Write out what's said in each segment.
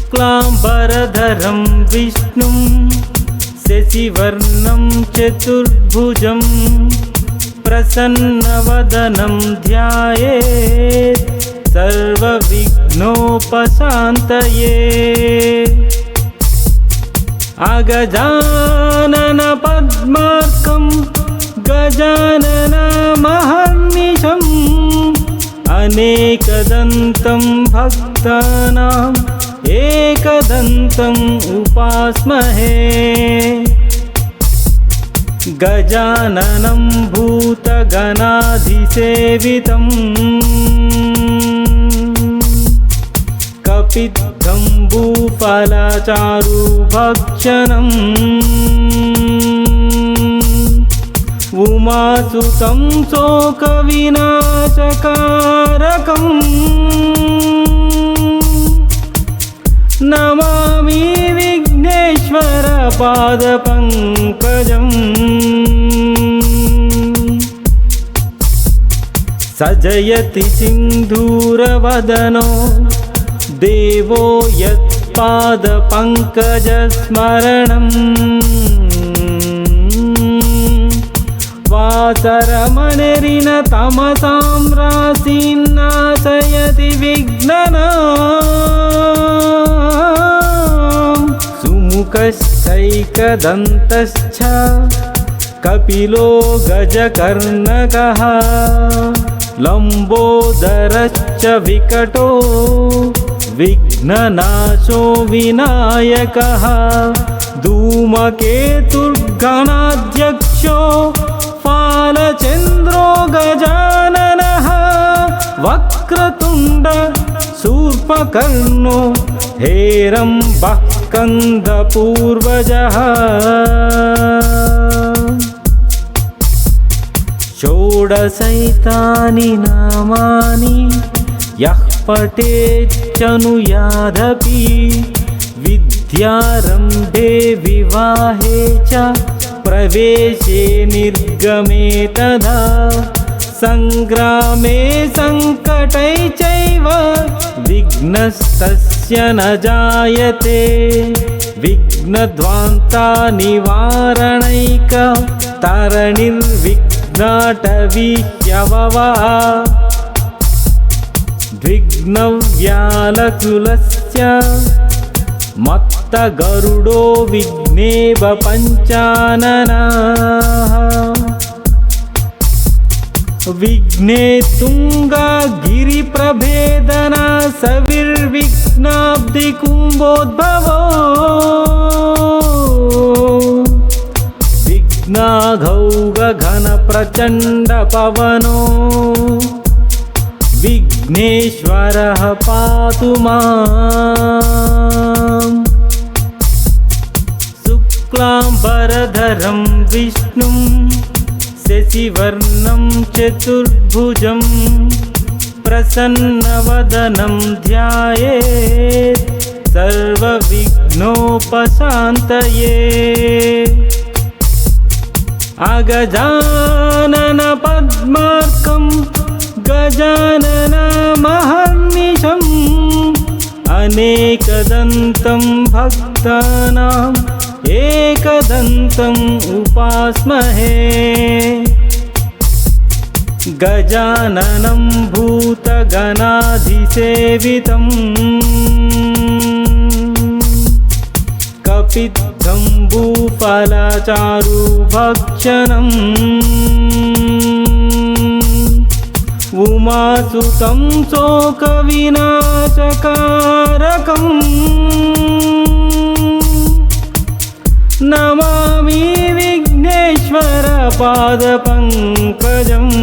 शुक्लांबरधरं विष्णुं शशिवर्णं चतुर्भुजं प्रसन्नवदनं ध्यायेत् सर्वविघ्नोपशान्तये। अगजानन पद्मार्कं गजाननमहर्निशम् अनेकदन्तं भक्तानाम् एकदन्तम् उपास्महे। गजाननं भूतगणाधिसेवितं कपिध्वम्बुफलचारुभक्षणम् उमासुतं शोकविनाशकारकम् नमामि विघ्नेश्वर पादपङ्कजम्। सजयति सिन्धूरवदनो देवो यत्पादपङ्कजस्मरणम् वासरमणिरिन तमसां राशीन्नाशयति विघ्ननाम्। सुमुखश्चैकदन्तश्च कपिलो गजकर्णकः लम्बोदरश्च विकटो विघ्ननाशो विनायकः। धूमकेतुर्गणाध्यक्षो फालचन्द्रो गजाननः वक्रतुण्ड शूर्पकर्णो हेरम्बः स्कन्दपूर्वजः। षोडशैतानि नामानि यः पठेच्चनुयादपि विद्यारम्भे विवाहे च प्रवेशे निर्गमे तथा संग्रामे संकटै चैव विघ्नस्तस्य न जायते। विघ्नध्वान्ता निवारणैक तारणिर्विघ्नाटवीह्यववा। द्विघ्नव्यालकुलस्य मत्तगरुडो विघ्नेव पञ्चाननः। विघ्ने तुंगा गिरिप्रभेदना सविर्विघ्नाब्धिकुम्भोद्भवो। विघ्नाघौघ घन प्रचण्ड पवनो विघ्नेश्वरः पातु माम्। शुक्लांबरधरं विष्णुं शशिवर्णं चतुर्भुजं प्रसन्नवदनं ध्यायेत् सर्वविघ्नोपशान्तये। अगजानन पद्मार्कं गजाननमहर्निशम् अनेकदन्तं भक्तानाम् एकदन्तम् उपास्महे। गजाननं भूतगणाधिसेवितं कपिध्वम्बुफलचारुभक्षणम् उमासुतं शोकविनाशकारकम् नमामि विघ्नेश्वर पादपङ्कजम्।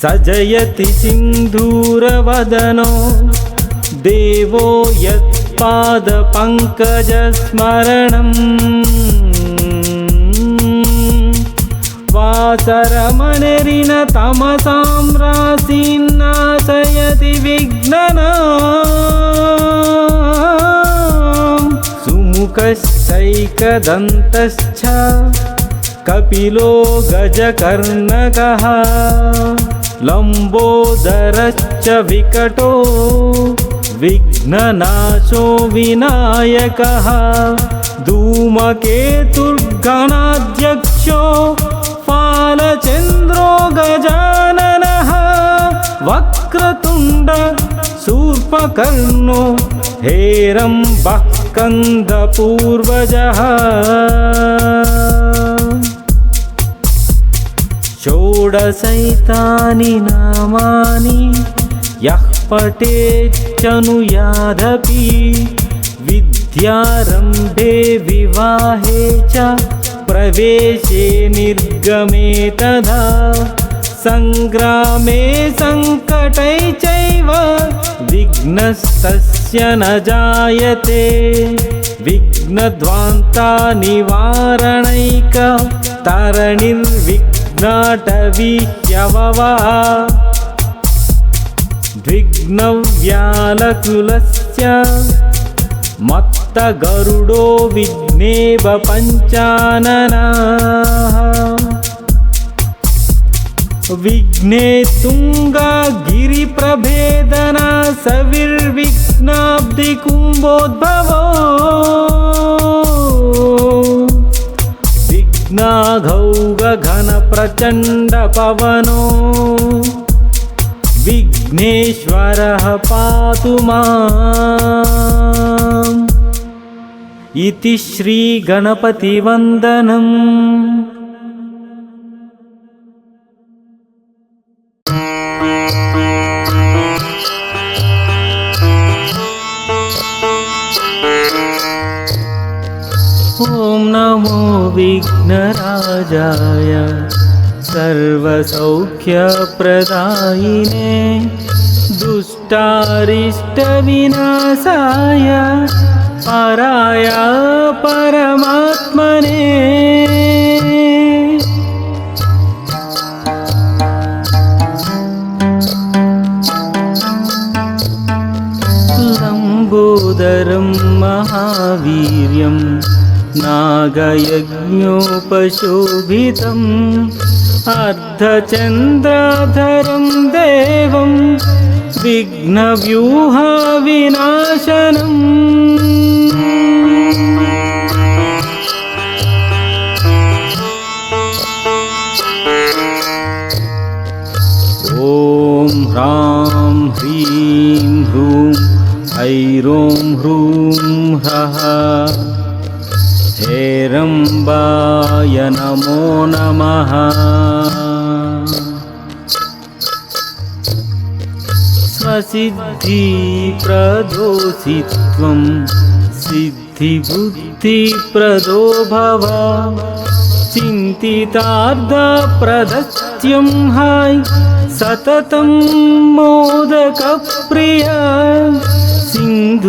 सजयति सिन्धूरवदनो देवो यत्पादपङ्कजस्मरणम् वासरमणिरिन तमसां राशीन्नाशयति विघ्ननाम्। सुमुखश्चैकदन्तश्च कपिलो गजकर्णकः लम्बोदरश्च विकटो विघ्ननाशो विनायकः धूमकेतुर्गणाध्यक्षो फालचन्द्रो गजाननः वक्रतुण्ड शूर्पकर्णो हेरम्बः स्कन्दपूर्वजः षोडशैतानि नामानि यः पठेच्चनुयादपि विद्यारम्भे विवाहे च प्रवेशे निर्गमे तथा संग्रामे संकटै चैव विघ्नस्तस्य न जायते विघ्नध्वान्ता निवारणैक तरणिर्विघ्नाटवीह्यववा द्विघ्नव्यालकुलस्य मत्तगरुडो विघ्नेव पञ्चाननः विघ्ने तुंगा गिरिप्रभेदना सविर्विघ्नाब्धिकुम्भोद्भवो विघ्नाघौग घनप्रचण्ड पवनो विघ्नेश्वरः पातु माम्। इति श्रीगणपतिवन्दनम्। ॐ नमो विघ्नराजाय सर्वसौख्यप्रदायिने दुष्टारिष्टविनाशाय पराय परमात्मने लम्बोदरं महावीर्यं नागयज्ञोपशोभितम् अर्धचन्द्राधरं देवं विघ्नव्यूहविनाशनम् ॐ ह्रां ह्रीं ह्रूं ऐरों ह्रूं ह्रः हेरम्बाय नमो नमः। स्वसिद्धिप्रदोषित्वं सिद्धिबुद्धिप्रदो भव चिन्तितार्थप्रदस्त्यं हाय सततं मोदकप्रिय सिन्धूरारुणवश्च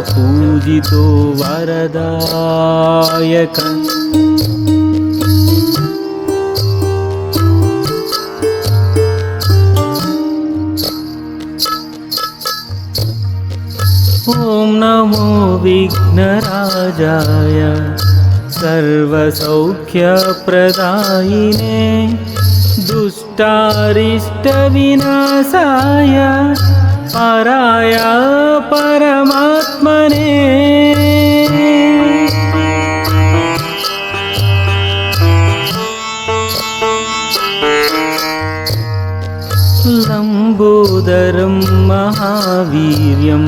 पूजितो वरदायकः ॐ नमो विघ्नराजाय सर्वसौख्यप्रदायिने दुष्टारिष्टविनाशाय पराय परमात्मने लम्बोदरं महावीर्यं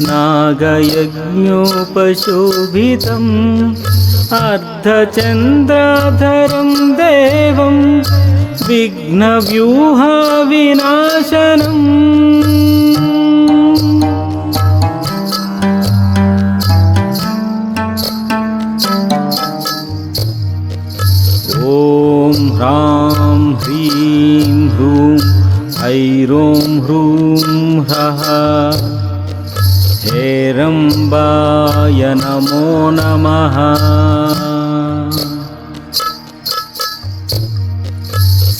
नागयज्ञोपशोभितम् अर्धचन्द्राधरं देवं विघ्नव्यूहविनाशनम् ॐ ह्रां ह्रीं ह्रूं ऐरों ह्रूं ह्रः हेरम्बाय नमो नमः।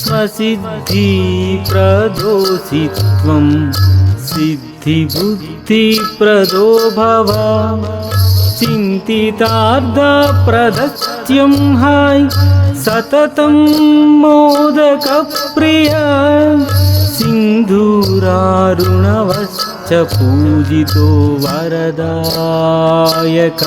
स्वसिद्धिप्रदोषित्वं सिद्धिबुद्धिप्रदो भव चिन्तितार्थप्रदत्यं हाय सततं मोदकप्रिया सिन्धूरारुणवश्च पूजितो वरदायक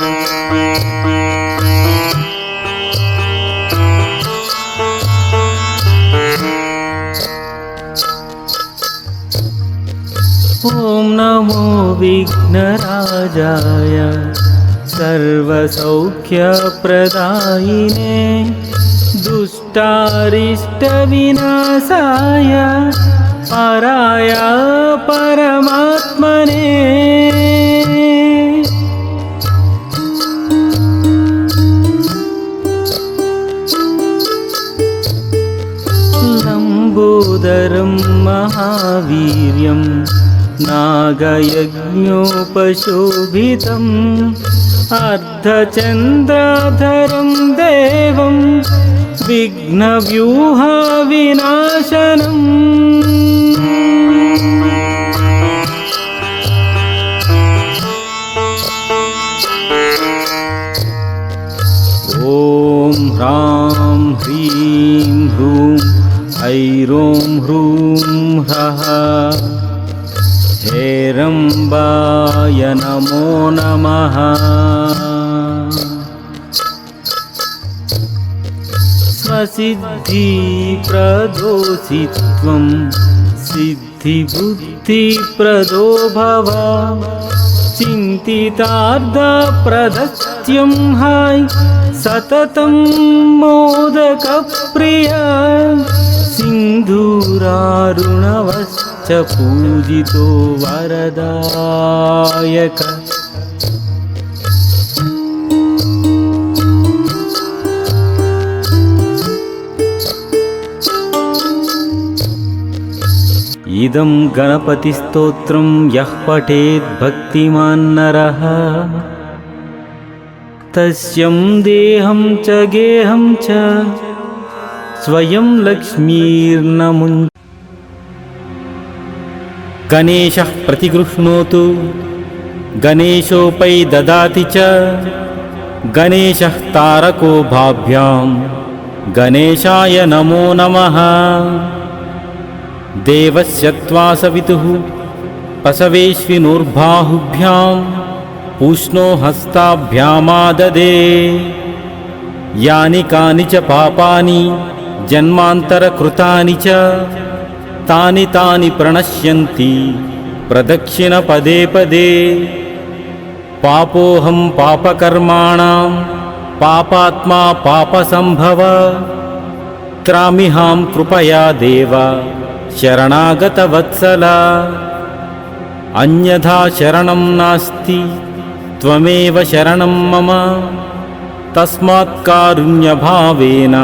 ॐ नमो विघ्नराजाय सर्वसौख्यप्रदायिने दुष्टारिष्टविनाशाय पराय परमात्मने लम्बोदरं महावीर्यं नागयज्ञोपशोभितम् अर्धचन्द्राधरं देवं विघ्नव्यूहविनाशनम् ॐ ह्रां ह्रीं ह्रूं ऐरों ह्रूं ह्रः हेरम्बाय नमो नमः। स्वसिद्धिप्रदोषित्वं सिद्धिबुद्धिप्रदो भव चिन्तितार्थप्रदत्यं हाय सततं मोदकप्रिया सिन्धूरारुणवश्च पूजितो वरदायक इदं गणपतिस्तोत्रं यः पठेत् भक्तिमान् नरः तस्यं देहं च गेहं च स्वयं लक्ष्मीर्न मुञ्च। गणेशः प्रतिगृह्णोतु गणेशोपै ददाति च गणेशः तारको भाभ्यां गणेशाय नमो नमः। देवस्य त्वा सवितुः पसवेश्विनोर्बाहुभ्यां पूष्णो हस्ताभ्यामाददे यानि कानि च पापानि जन्मान्तरकृतानि च तानि तानि प्रणश्यन्ति प्रदक्षिणपदे पदे। पापोऽहं पापकर्माणां पापात्मा पापसम्भव त्रामिहां कृपया देव शरणागतवत्सला। अन्यथा शरणं नास्ति त्वमेव शरणं मम तस्मात् कारुण्यभावेन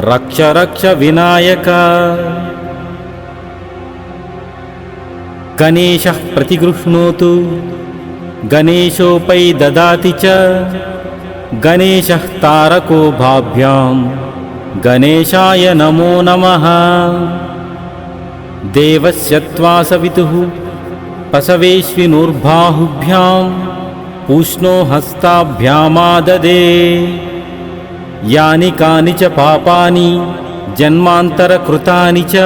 रक्ष रक्ष विनायक। गणेशः प्रतिगृह्णोतु गणेशोपै ददाति च गणेशः तारको भाभ्यां गणेशाय नमो नमः। देवस्य त्वा सवितुः पसवेश्विनोर्बाहुभ्यां पूष्णो हस्ताभ्यामाददे यानि कानि च पापानि जन्मान्तरकृतानि च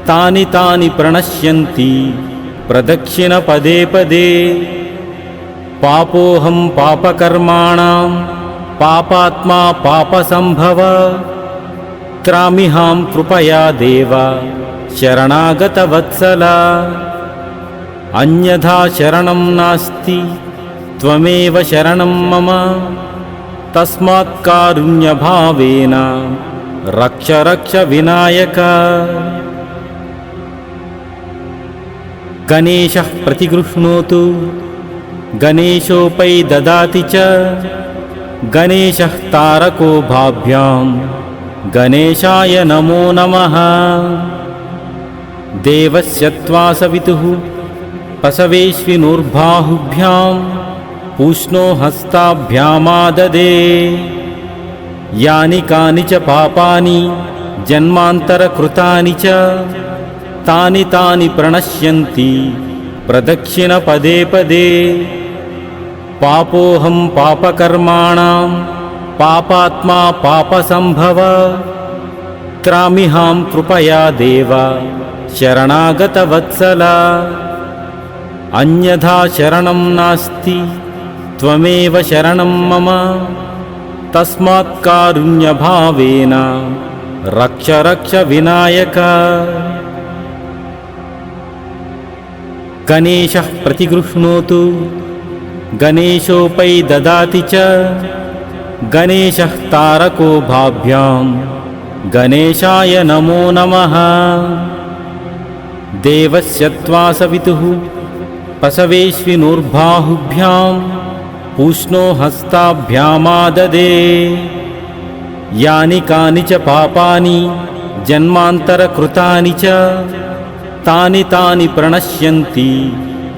तानि तानि प्रणश्यन्ति प्रदक्षिणपदे पदे। पापोऽहं पापकर्माणां पापात्मा पापसम्भव त्रामिहां कृपया देव शरणागतवत्सला। अन्यथा शरणं नास्ति त्वमेव शरणं मम तस्मात् कारुण्यभावेन रक्ष रक्ष विनायक। गणेशः प्रतिगृह्णोतु गणेशोपै ददाति च गणेशः तारको भाभ्यां गणेशाय नमो नमः। देवस्य त्वा सवितुः पसवेश्विनोर्बाहुभ्यां पूष्णो हस्ताभ्यामाददे यानि कानि च पापानि जन्मान्तरकृतानि च तानि तानि प्रणश्यन्ति प्रदक्षिणपदे पदे। पापोऽहं पापकर्माणां पापात्मा पापसंभव त्रामिहां कृपया देव शरणागतवत्सला अन्यथा शरणं नास्ति त्वमेव शरणं मम तस्मात् कारुण्यभावेन रक्ष रक्ष विनायक। गणेशः प्रतिगृह्णोतु गणेशोपै ददाति च गणेशः तारको भाभ्यां गणेशाय नमो नमः। देवस्य त्वा सवितुः पसवेश्विनोर्बाहुभ्यां पूष्णो हस्ताभ्यामाददे यानि कानि च पापानि जन्मान्तरकृतानि च तानि तानि प्रणश्यन्ति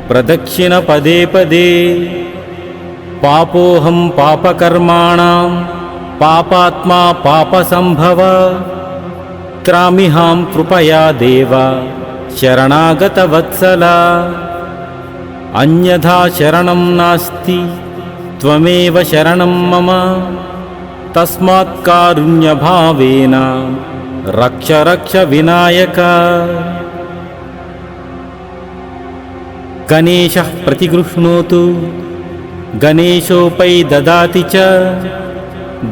प्रदक्षिणपदे पदे। पापोऽहं पापकर्माणां पापात्मा पापसंभव त्रामिहां कृपया देव शरणागतवत्सला अन्यथा शरणं नास्ति त्वमेव शरणं मम तस्मात् कारुण्यभावेन रक्ष रक्ष विनायक। गणेशः प्रतिगृह्णोतु गणेशोपै ददाति च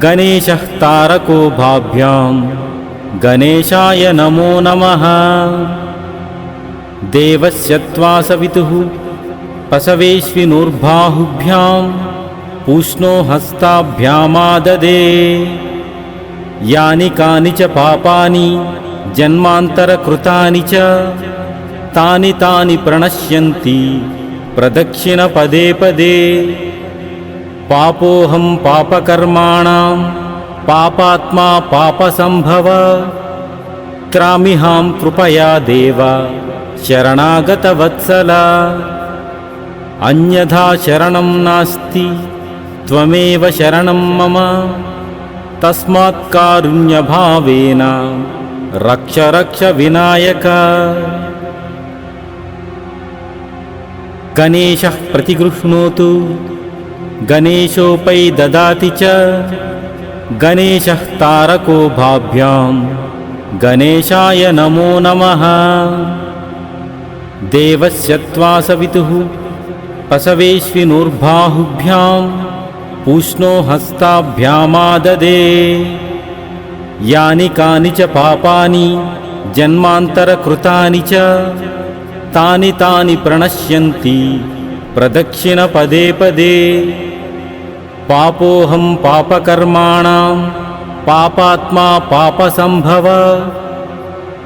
गणेशः तारको भाभ्यां गणेशाय नमो नमः। देवस्य त्वा सवितुः पसवेश्विनोर्बाहुभ्यां पूष्णो हस्ताभ्यामाददे यानि कानि च पापानि जन्मान्तरकृतानि च तानि तानि प्रणश्यन्ति प्रदक्षिणपदे पदे। पापोऽहं पापकर्माणां पापात्मा पापसंभव त्रामिहां कृपया देव शरणागतवत्सला अन्यथा शरणं नास्ति त्वमेव शरणं मम तस्मात् कारुण्यभावेन रक्ष रक्ष विनायक। गणेशः प्रतिगृह्णोतु गणेशोपै ददाति च गणेशः तारको भाभ्यां गणेशाय नमो नमः। देवस्य त्वा सवितुः पसवेश्विनोर्बाहुभ्यां पूष्णो हस्ताभ्यामाददे यानि कानि च पापानि जन्मान्तरकृतानि च तानि तानि प्रणश्यन्ति प्रदक्षिणपदे पदे। पापोऽहं पापकर्माणां पापात्मा पापसंभव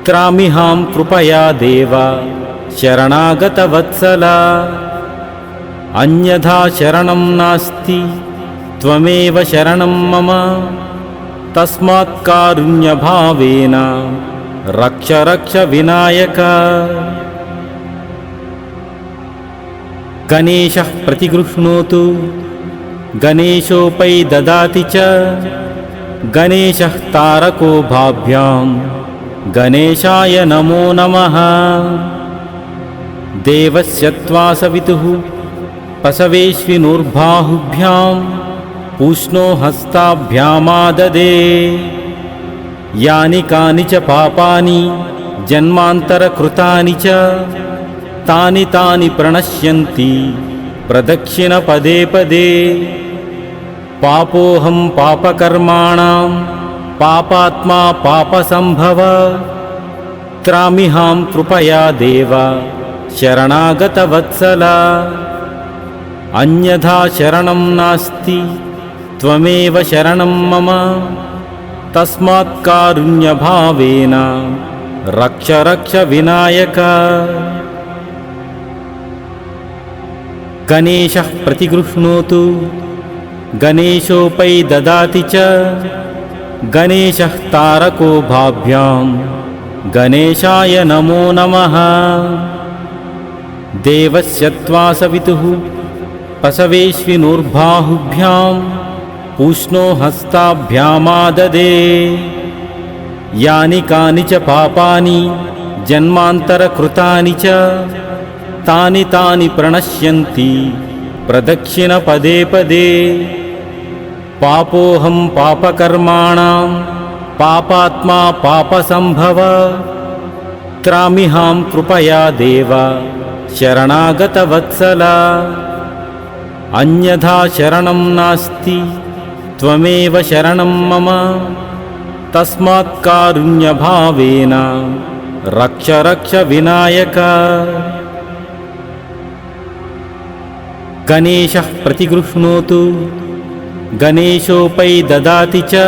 त्रामिहां कृपया देव शरणागतवत्सला अन्यथा शरणं नास्ति त्वमेव शरणं मम तस्मात् कारुण्यभावेन रक्ष रक्ष विनायक। गणेशः प्रतिगृह्णोतु गणेशोपै ददाति च गणेशः तारको भाभ्यां गणेशाय नमो नमः। देवस्य त्वा सवितुः पसवेश्विनोर्बाहुभ्यां पूष्णो हस्ताभ्यामाददे यानि कानि च पापानि जन्मान्तरकृतानि च तानि तानि प्रणश्यन्ति प्रदक्षिणपदे पदे। पापोऽहं पापकर्माणां पापात्मा पापसंभव त्रामिहां कृपया देव शरणागतवत्सला अन्यथा शरणं नास्ति त्वमेव शरणं मम तस्मात् कारुण्यभावेन रक्ष रक्ष विनायक। गणेशः प्रतिगृह्णोतु गणेशोपै ददाति च गणेशः तारको भाभ्यां गणेशाय नमो नमः। देवस्य त्वा सवितुः पसवेश्विनोर्बाहुभ्यां पूष्णो हस्ताभ्यामाददे यानि कानि च पापानि जन्मान्तरकृतानि च तानि तानि प्रणश्यन्ति प्रदक्षिण पदे पदे पापोऽहं पापकर्माणां पापात्मा पापसंभव त्रामिहां कृपया देव शरणागतवत्सल अन्यथा शरणं नास्ति त्वमेव शरणं मम तस्मात् कारुण्यभावेन रक्ष रक्ष विनायक गणेशः प्रतिगृह्णोतु गणेशोपै ददाति च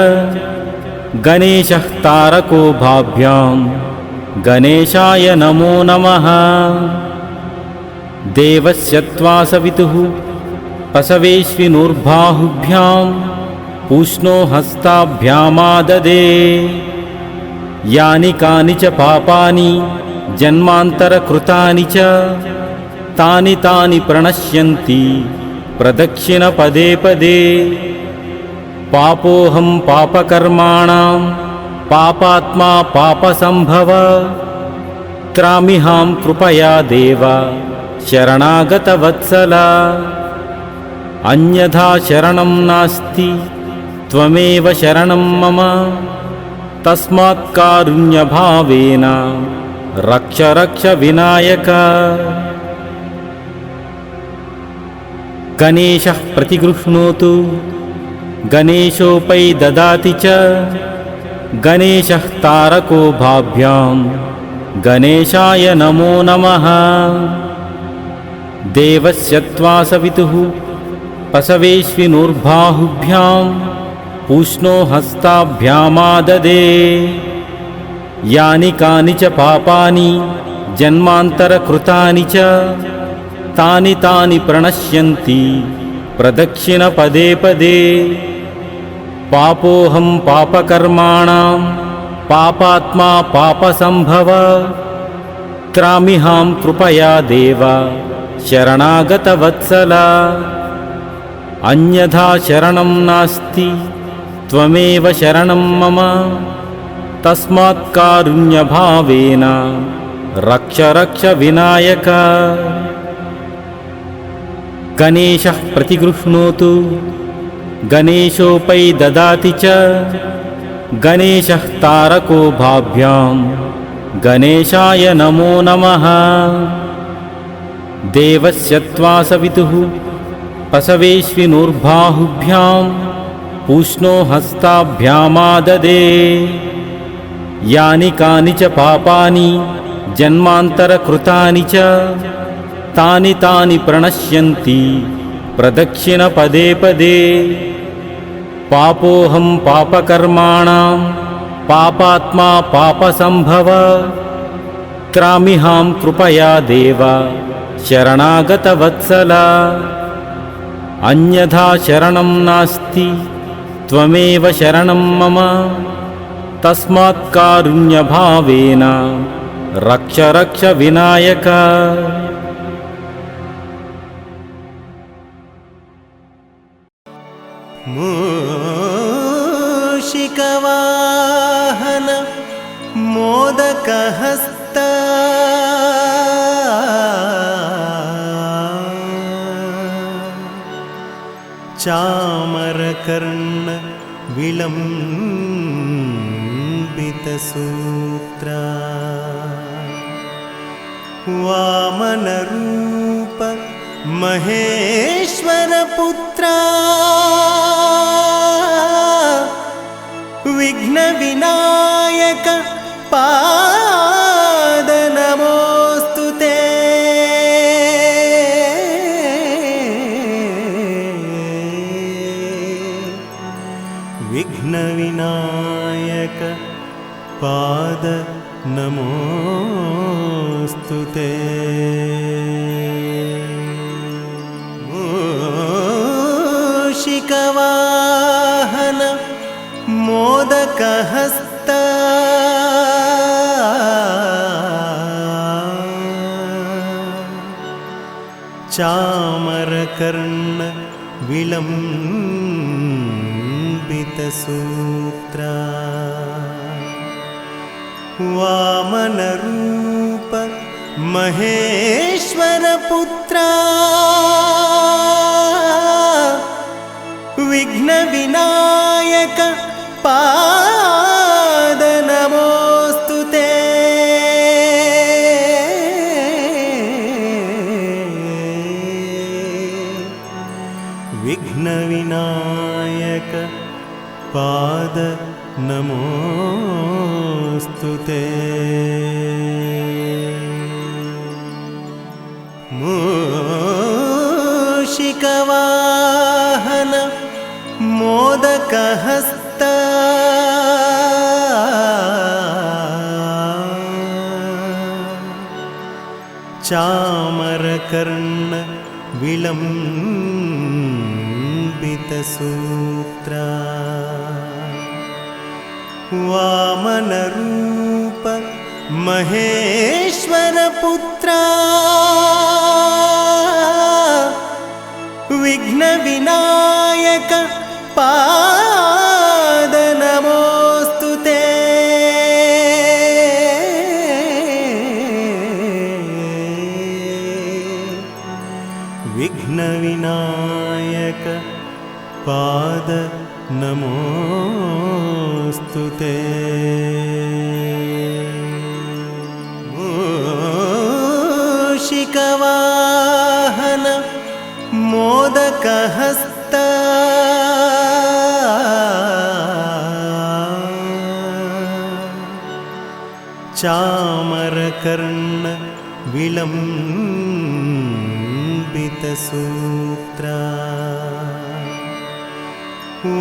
गणेशः तारको भाभ्यां गणेशाय नमो नमः देवस्य त्वा सवितुः पशवेश्विनोर्बाहुभ्यां पूष्णो हस्ताभ्यामाददे यानि कानि च पापानि जन्मान्तरकृतानि च तानि तानि प्रणश्यन्ति प्रदक्षिण पदे पदे पापोऽहं पापकर्माणां पापात्मा पापसंभव त्रामिहां कृपया देव शरणागतवत्सल अन्यथा शरणं नास्ति त्वमेव शरणं मम तस्मात् कारुण्यभावेन रक्ष रक्ष विनायक गणेशः प्रतिगृह्णोतु गणेशोपै ददाति च गणेशः तारको भाभ्यां गणेशाय नमो नमः देवस्य त्वा सवितुः पशवेश्विनोर्बाहुभ्यां पूष्णो हस्ताभ्यामाददे यानि कानि च पापानि जन्मान्तरकृतानि च तानि तानि प्रणश्यन्ति प्रदक्षिण पदे पदे पापोऽहं पापकर्माणां पापात्मा पापसंभव त्रामिहां कृपया देव शरणागतवत्सल अन्यथा शरणं नास्ति त्वमेव शरणं मम तस्मात् कारुण्यभावेन रक्ष रक्ष विनायक गणेशः प्रतिगृह्णोतु गणेशोपै ददाति च गणेशः तारको भाभ्यां गणेशाय नमो नमः देवस्य त्वा सवितुः पशवेश्विनोर्बाहुभ्यां पूष्णो हस्ताभ्यामाददे यानि कानि च पापानि जन्मान्तरकृतानि च तानि तानि प्रणश्यन्ति प्रदक्षिण पदे पदे पापोऽहं पापकर्माणां पापात्मा पापसंभव त्रामिहां कृपया देव शरणागतवत्सल अन्यथा शरणं नास्ति त्वमेव शरणं मम तस्मात् कारुण्यभावेन रक्ष रक्ष विनायक मूषिकवाहन मोदकहस्त चामरकर्ण विलम्बितसूत्रा वामनरूप महेश्वरपुत्रा विघ्नविनायक पाद नमोऽस्तु ते विघ्नविनायक पाद नमोऽस्तु ते मूषिकवाहन मोदकहस्त चामरकर्ण विलम्बितसूत्रा वामनरूप महेश्वरपुत्रा विघ्नविनायक पाद नमोऽस्तु ते। विघ्नविनायक पाद नमोऽस्तु ते। मूषिकवाहन मोदकहस्त चामरकर्ण विलम्बितसूत्र वामनरूप महेश्वरपुत्र विघ्नविनायक पाद नमोऽस्तु ते। विघ्नविनायक पाद नमोऽस्तु ते। मूषिकवाहन मोदकहस्त चामरकर्ण विलम्बितसूत्र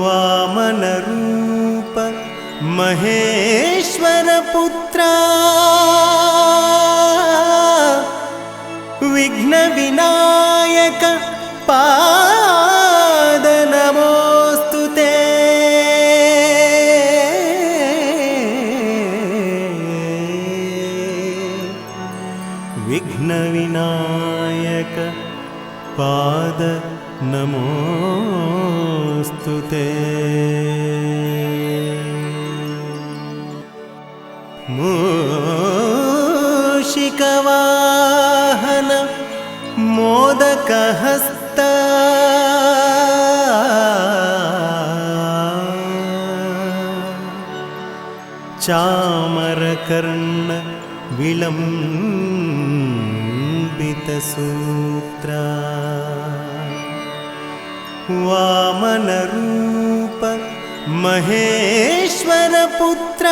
वामनरूप महेश्वरपुत्र विघ्नविनायक पाद नमोऽस्तु ते। विघ्नविनायक पाद नमोऽस्तु ते। मूषिकवाहन मोदकहस्त चामरकर्ण विलम्बितसूत्र वामनरूप महेश्वरपुत्र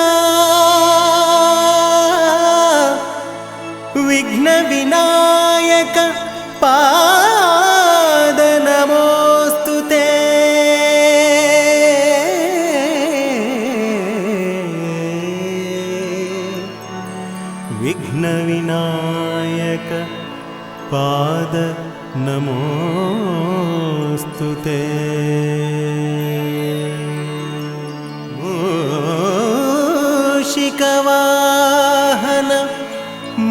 विघ्नविनायक पाद नमोऽस्तु ते। विघ्नविनायक पाद नमोऽस्तु ते। मूषिकवाहन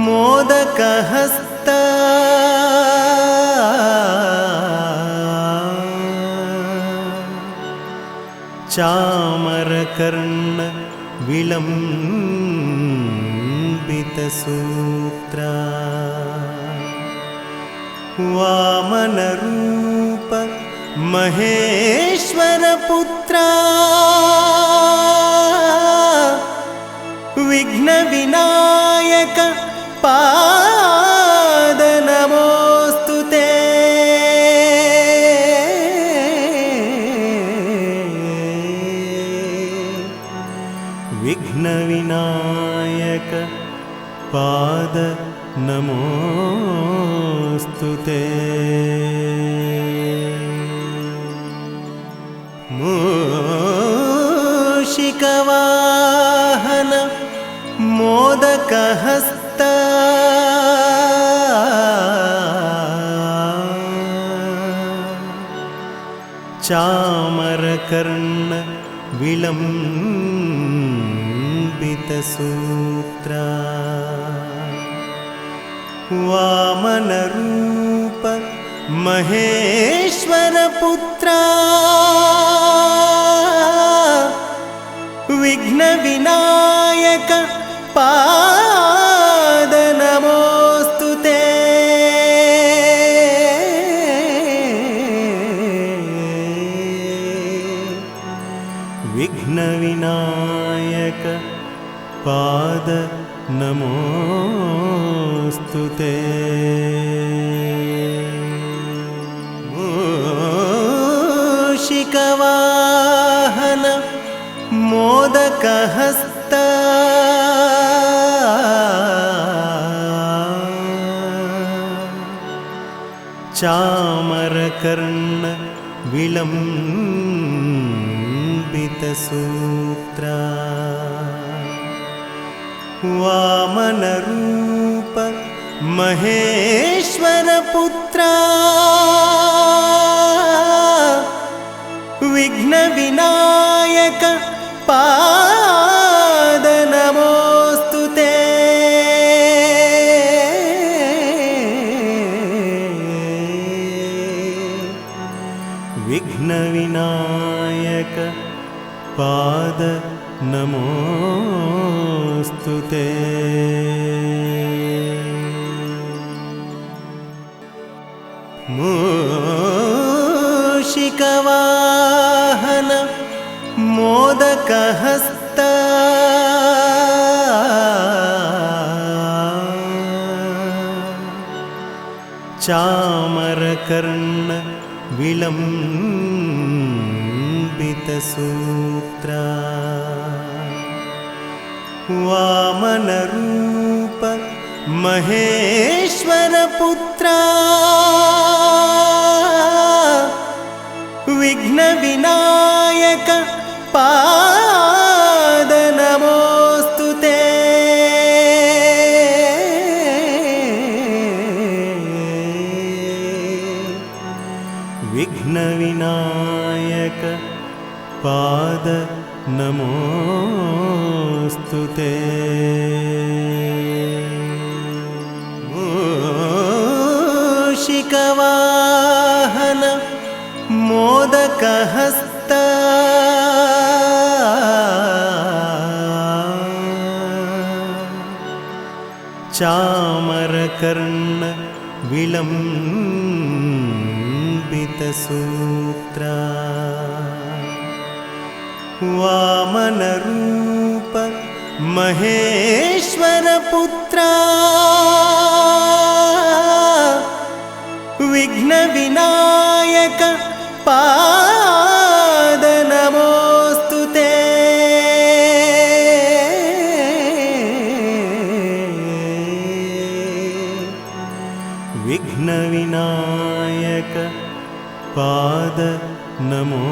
मोदकहस्त चामरकर्ण विलम्बितसूत्र वामनरूप महेश्वरपुत्र विघ्नविनायक पाद नमोऽस्तु ते। विघ्नविनायक पाद नमोऽस्तु ते। मूषिकवाहन मोदकहस्त चामरकर्ण विलम्बितसूत्र वामनरूप महेश्वरपुत्र विघ्नविनायक पाद नमोऽस्तु ते। पाद नमोस्तुते। मूषिकवाहन मोदकहस्त चामरकर्ण विलम्बितसूत्रा वामनरूप महेश्वरपुत्रा विघ्नविनायक पाद नमोस्तुते। विघ्नविनायक पाद नमोस्तुते। मूषिकवाहन मोदकहस्त चामरकर्ण विलम्बितसूत्रा वामनरूप महेश्वरपुत्रा विघ्नविनायक पाद नमोस्तुते। विघ्नविनायक पाद नमोस्तुते। मूषिकवाहन मोदकहस्त चामरकर्ण विलम्बितसूत्रा वामनरूप महेश्वरपुत्रा विघ्नविनायक पाद नमोस्तुते। विघ्नविनायक पाद नमोस्तुते।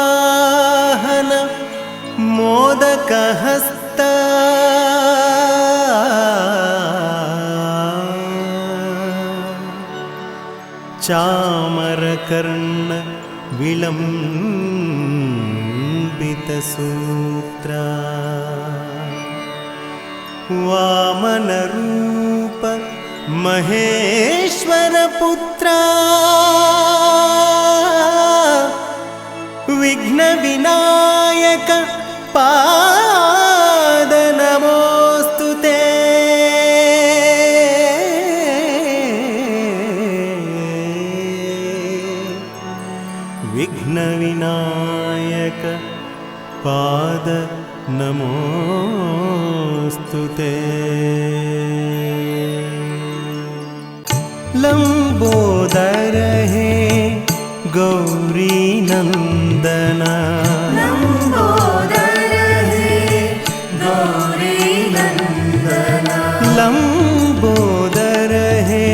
मूषिकवाहन मोदकहस्त चामरकर्ण विलम्बितसूत्रा वामनरूप महेश्वरपुत्रा विघ्नविनायक पाद नमोस्तुते। विघ्नविनायक पाद नमोस्तुते। लंबोदर हे गौरी नंदना लंबोदर हे गौरी नंदना लंबोदर हे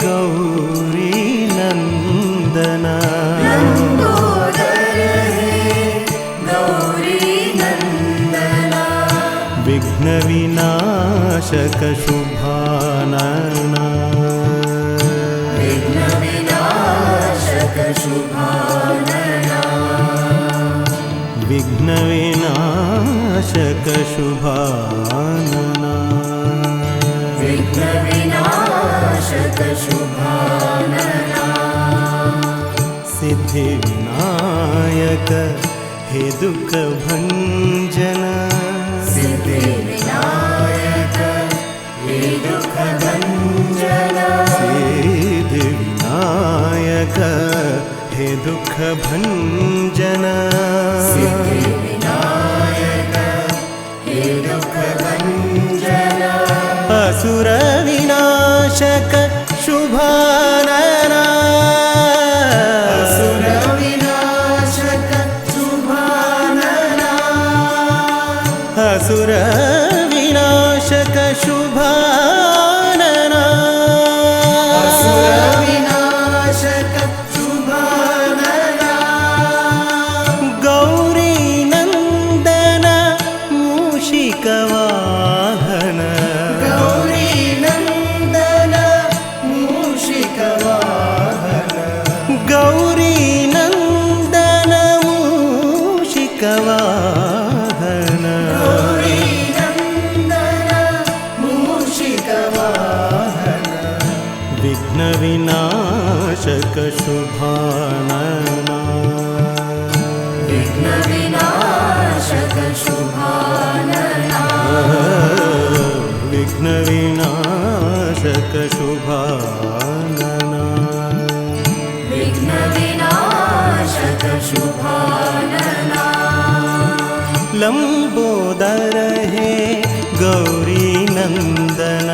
गौरी नंदना लंबोदर हे गौरी नंदना विघ्न विनाशक शुभानना विघ्न विनाशक शुभानना विघ्न विनाशक शुभानना विघ्न विनाशक शुभानना सिद्धि विनायक हे दुख भंजन सिद्धि विनायक हे दुख भंजन सिद्धि विनायक हे दुःख भञ्जन सिद्धिविनायक हे दुःखभञ्जन असुर विनाशक शुभानना असुरविनाशक शुभानना असुर विनाशक शुभानना असुरविनाशक शुभानना गौरी नन्दन मूषिकवाहन गौरीनन्दन मूषिकवाहन गौरी नन्दन मूषिकवाहन गौरीनन्दन मूषिकवाहन विघ्नविनाशक शुभानना विघ्नविनाशक शुभानना विघ्नविनाशक शुभानना विघ्नविनाशक शुभानना लंबोदर हे गौरी नंदन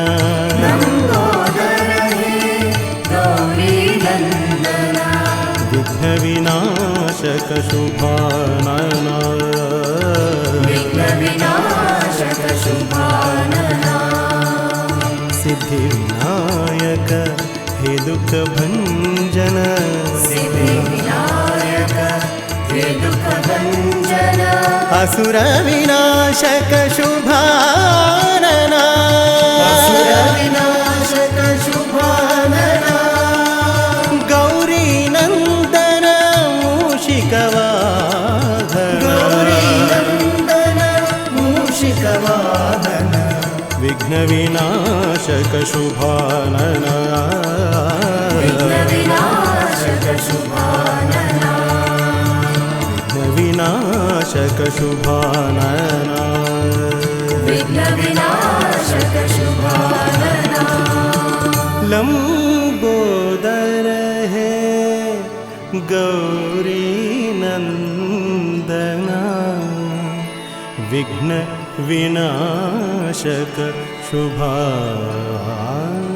लंबोदर हे गौरीनन्दन विघ्नविनाशक शुभानना विघ्नविनाशक शुभानना सिद्धिविनायक हे दुःख भञ्जन सिद्धिविनायक हे दुःखभञ्जन असुर विनाशक शुभानना असुरविनाशक शुभानना गौरी नंदन मूषिकवाहन गौरीनन्दन मूषिकवाहन विघ्नविनाशक शुभानना विघ्नविनाशक शुभानना विघ्नविनाशक शुभानना विघ्नविनाशक शुभानना लंबोदर है गौरी नंदना विघ्न विनाशक शुभानना